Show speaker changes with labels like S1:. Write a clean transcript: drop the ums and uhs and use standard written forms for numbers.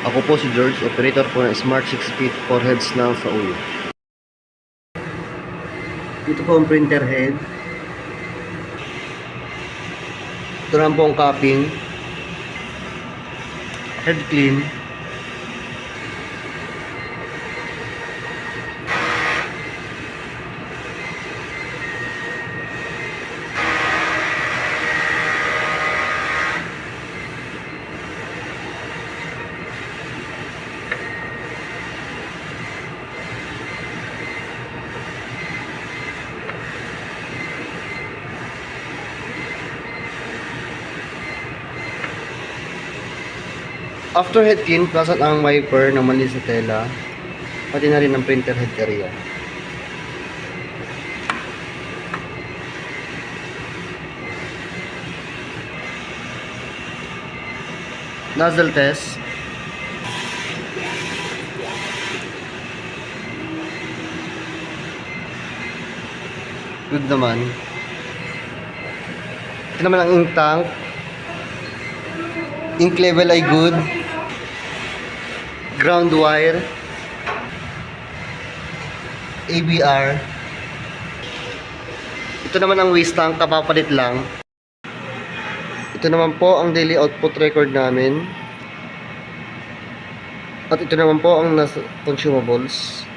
S1: Ako po si George, operator po ng Smart 6 feet 4 heads na sa ulo. Ito po ang printer head. Ito naman po ang capping. Head clean. After head clean, plus at ang wiper na mali sa tela, pati na rin ang printer head area. Nozzle test. Good naman. Ito naman ang ink tank. Ink level ay good. Ground wire. ABR. Ito naman ang waste tank, kapapalit lang. Ito naman po ang daily output record namin. At ito naman po ang consumables.